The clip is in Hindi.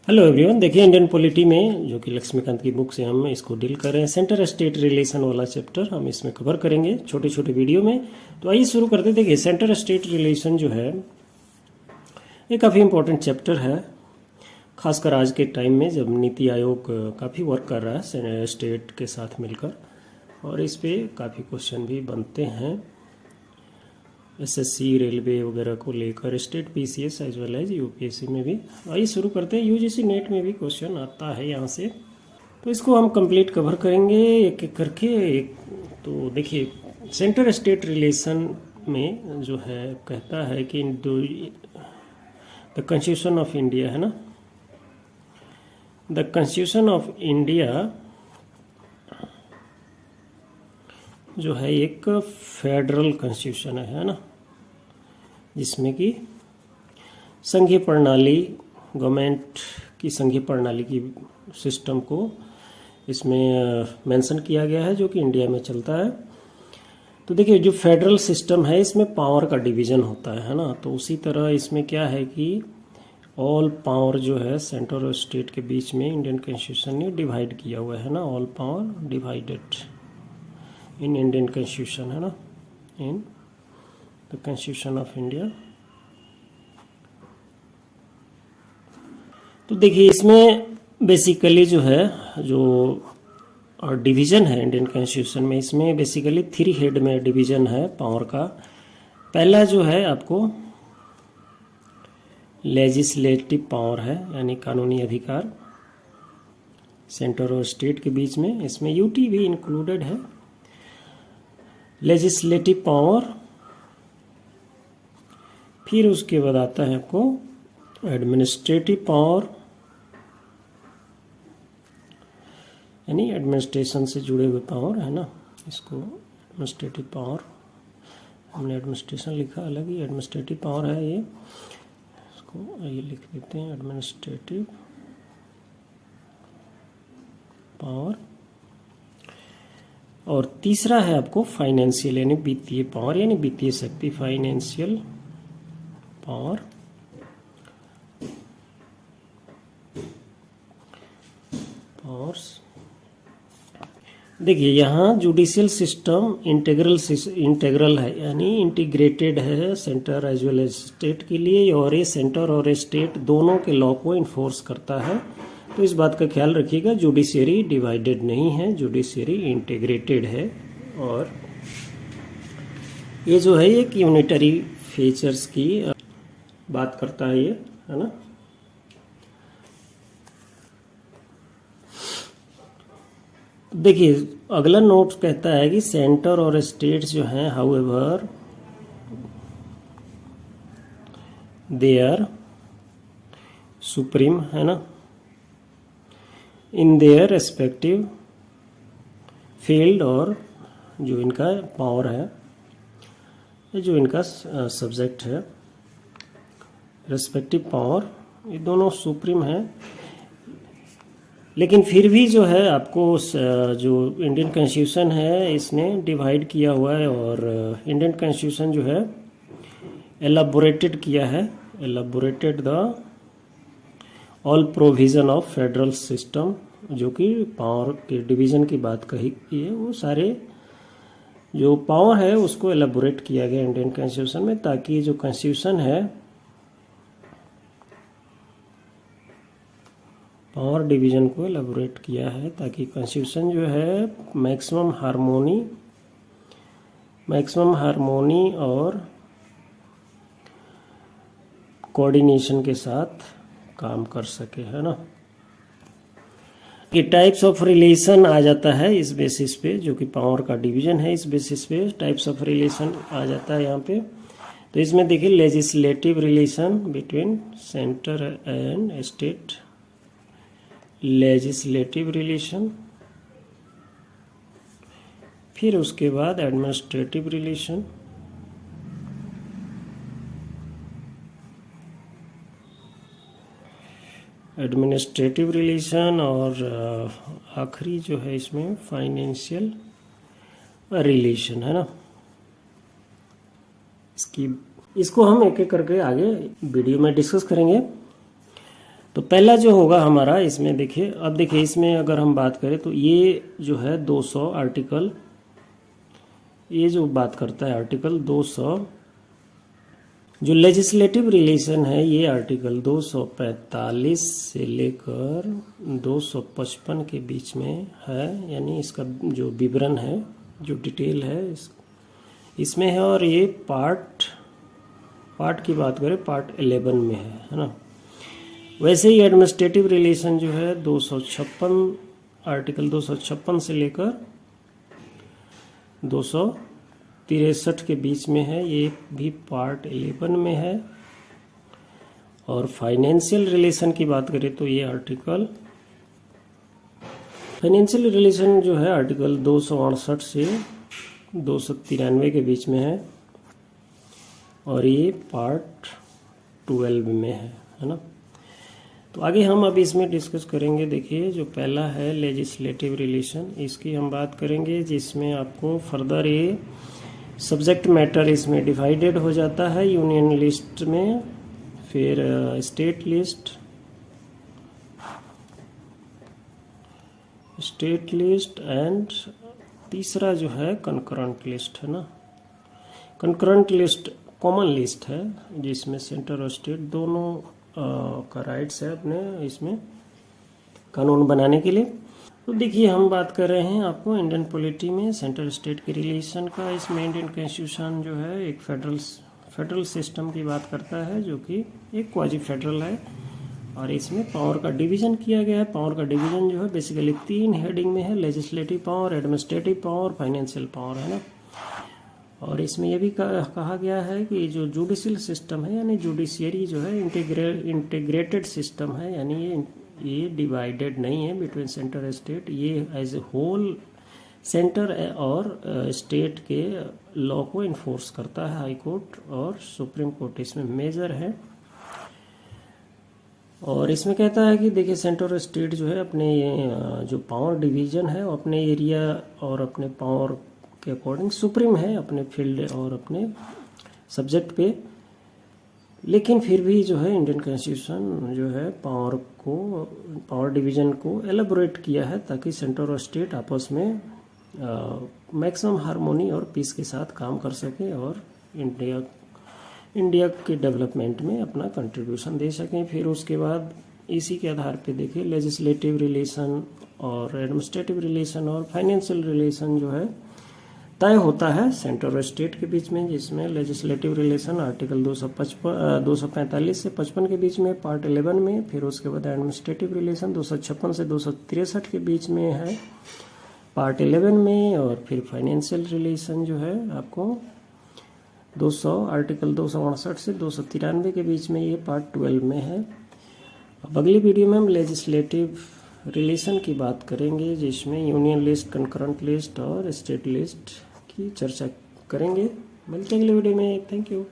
हेलो एवरीवन, देखिए इंडियन पॉलिटी में जो कि लक्ष्मीकांत की बुक से हम इसको डील कर रहे हैं। सेंटर स्टेट रिलेशन वाला चैप्टर हम इसमें कवर करेंगे छोटे छोटे वीडियो में। तो आइए शुरू करते। देखिए सेंटर स्टेट रिलेशन जो है ये काफ़ी इंपॉर्टेंट चैप्टर है, खासकर आज के टाइम में जब नीति आयोग काफ़ी वर्क कर रहा है स्टेट के साथ मिलकर, और इस पे काफ़ी क्वेश्चन भी बनते हैं एसएससी रेलवे वगैरह को लेकर, state PCS as well as UPSC में भी। आइए शुरू करते हैं। यूजीसी नेट में भी क्वेश्चन आता है यहाँ से, तो इसको हम कंप्लीट कवर करेंगे एक एक करके। तो देखिए सेंटर स्टेट रिलेशन में जो है कहता है कि द कॉन्स्टिट्यूशन ऑफ इंडिया है ना, द कॉन्स्टिट्यूशन ऑफ इंडिया जो है एक फेडरल कॉन्स्टिट्यूशन है ना, जिसमें कि संघीय प्रणाली, गवर्नमेंट की संघीय प्रणाली की सिस्टम को इसमें मेंशन किया गया है जो कि इंडिया में चलता है। तो देखिए जो फेडरल सिस्टम है इसमें पावर का डिवीजन होता है ना, तो उसी तरह इसमें क्या है कि ऑल पावर जो है सेंटर और स्टेट के बीच में इंडियन कॉन्स्टिट्यूशन ने डिवाइड किया हुआ है ना, all power divided in Indian constitution है ना, in the constitution of India. तो देखिए इसमें बेसिकली जो है जो और डिवीजन है इंडियन कॉन्स्टिट्यूशन में, इसमें बेसिकली 3 हेड में डिवीजन है पावर का। पहला जो है आपको लेजिस्लेटिव पावर है, यानी कानूनी अधिकार सेंटर और स्टेट के बीच में, इसमें यूटी भी इंक्लूडेड है। लेजिस्लेटिव पावर, फिर उसके बाद आता है आपको एडमिनिस्ट्रेटिव पावर, यानी एडमिनिस्ट्रेशन से जुड़े हुए पावर है ना, इसको एडमिनिस्ट्रेटिव पावर, हमने एडमिनिस्ट्रेशन लिखा अलग ही, एडमिनिस्ट्रेटिव पावर है ये, इसको ये लिख देते हैं एडमिनिस्ट्रेटिव पावर। और तीसरा है आपको फाइनेंशियल यानी वित्तीय पावर, यानी वित्तीय शक्ति, फाइनेंशियल पावर। पावर्स देखिए यहाँ जुडिशियल सिस्टम इंटेग्रल है, यानी इंटीग्रेटेड है centre as well as state के लिए, और ये सेंटर और स्टेट दोनों के लॉ को इन्फोर्स करता है। तो इस बात का ख्याल रखिएगा, जुडिशियरी डिवाइडेड नहीं है, जुडिशियरी इंटीग्रेटेड है। और ये जो है एक यूनिटरी फीचर्स की बात करता है ये, है ना। देखिए अगला नोट कहता है कि सेंटर और स्टेट्स जो हैं हाउएवर दे आर सुप्रीम है ना इन देयर रेस्पेक्टिव फील्ड, और जो इनका पावर है, जो इनका सब्जेक्ट है, रेस्पेक्टिव पावर, ये दोनों सुप्रीम है। लेकिन फिर भी जो है आपको जो इंडियन कॉन्स्टिट्यूशन है इसने डिवाइड किया हुआ है, और इंडियन कॉन्स्टिट्यूशन जो है एलाबोरेटेड किया है, elaborated the all provision of federal system, जो कि पावर के डिवीजन की बात कही की है, वो सारे जो पावर है उसको एलाबोरेट किया गया इंडियन कॉन्स्टिट्यूशन में, ताकि जो कॉन्स्टिट्यूशन है पावर डिवीजन को एलाबोरेट किया है, ताकि कॉन्स्टिट्यूशन जो है मैक्सिमम हार्मोनी और कोऑर्डिनेशन के साथ काम कर सके, है ना। कि टाइप्स ऑफ रिलेशन आ जाता है इस बेसिस पे, जो कि पावर का डिवीजन है, इस बेसिस पे टाइप्स ऑफ रिलेशन आ जाता है यहाँ पे। तो इसमें देखिए legislative relation between centre and state, legislative relation, फिर उसके बाद एडमिनिस्ट्रेटिव रिलेशन, और आखिरी जो है इसमें फाइनेंशियल रिलेशन है ना। इसको हम एक एक करके आगे वीडियो में डिस्कस करेंगे। तो पहला जो होगा हमारा इसमें देखिए, अब देखिए इसमें अगर हम बात करें तो ये जो है 200 आर्टिकल, ये जो बात करता है आर्टिकल 200, जो लेजिस्लेटिव रिलेशन है ये आर्टिकल 245 से लेकर 255 के बीच में है, यानी इसका जो विवरण है, जो डिटेल है इसमें है। और ये पार्ट की बात करें पार्ट 11 में है ना। वैसे ही एडमिनिस्ट्रेटिव रिलेशन जो है 256, आर्टिकल 256 से लेकर 263 के बीच में है, ये भी पार्ट 11 में है। और फाइनेंशियल रिलेशन की बात करें तो ये आर्टिकल, फाइनेंशियल रिलेशन जो है आर्टिकल 268 से 293 के बीच में है, और ये पार्ट 12 में है ना। तो आगे हम अभी इसमें डिस्कस करेंगे। देखिए जो पहला है लेजिस्लेटिव रिलेशन, इसकी हम बात करेंगे, जिसमें आपको फर्दर ये सब्जेक्ट मैटर इसमें डिवाइडेड हो जाता है यूनियन लिस्ट में, फिर स्टेट लिस्ट एंड तीसरा जो है कंकरेंट लिस्ट है ना। कंकरेंट लिस्ट कॉमन लिस्ट है जिसमें सेंटर और स्टेट दोनों का राइट्स है अपने इसमें कानून बनाने के लिए। तो देखिए हम बात कर रहे हैं आपको इंडियन पॉलिटी में सेंट्रल स्टेट के रिलेशन का। इसमें इंडियन कॉन्स्टिट्यूशन जो है एक फेडरल सिस्टम की बात करता है, जो कि एक क्वाजी फेडरल है, और इसमें पावर का डिवीजन किया गया है। पावर का डिवीजन जो है बेसिकली 3 हेडिंग में है, legislative power, administrative power, financial power है ना। और इसमें यह भी कहा गया है कि जो जुडिशियल सिस्टम है, यानी जुडिशियरी जो है इंटीग्रेटेड सिस्टम है, यानी ये डिवाइडेड नहीं है बिटवीन सेंटर और स्टेट, ये एज ए होल सेंटर और स्टेट के लॉ को इन्फोर्स करता है। हाई कोर्ट और सुप्रीम कोर्ट इसमें मेजर है। और इसमें कहता है कि देखिए सेंटर और स्टेट जो है अपने जो पावर डिवीजन है वो अपने एरिया और अपने पावर के अकॉर्डिंग सुप्रीम है अपने फील्ड और अपने सब्जेक्ट पे, लेकिन फिर भी जो है इंडियन कॉन्स्टिट्यूशन जो है पावर डिवीजन को एलेबोरेट किया है ताकि सेंटर और स्टेट आपस में मैक्सिमम हार्मोनी और पीस के साथ काम कर सके और इंडिया के डेवलपमेंट में अपना कंट्रीब्यूशन दे सकें। फिर उसके बाद इसी के आधार पे देखिए लेजिस्लेटिव रिलेशन और एडमिनिस्ट्रेटिव रिलेशन और फाइनेंशियल रिलेशन जो है तय होता है सेंटर और स्टेट के बीच में, जिसमें लेजिस्लेटिव रिलेशन आर्टिकल 245 से 55 के बीच में पार्ट 11 में, फिर उसके बाद एडमिनिस्ट्रेटिव रिलेशन 256 से 263 के बीच में है पार्ट 11 में, और फिर फाइनेंशियल रिलेशन जो है आपको आर्टिकल 268 से 293 के बीच में, ये पार्ट 12 में है। अब अगली वीडियो में हम लेजिस्लेटिव रिलेशन की बात करेंगे, जिसमें यूनियन लिस्ट, कंकरेंट लिस्ट और स्टेट लिस्ट की चर्चा करेंगे। मिलते हैं अगले वीडियो में। Thank you.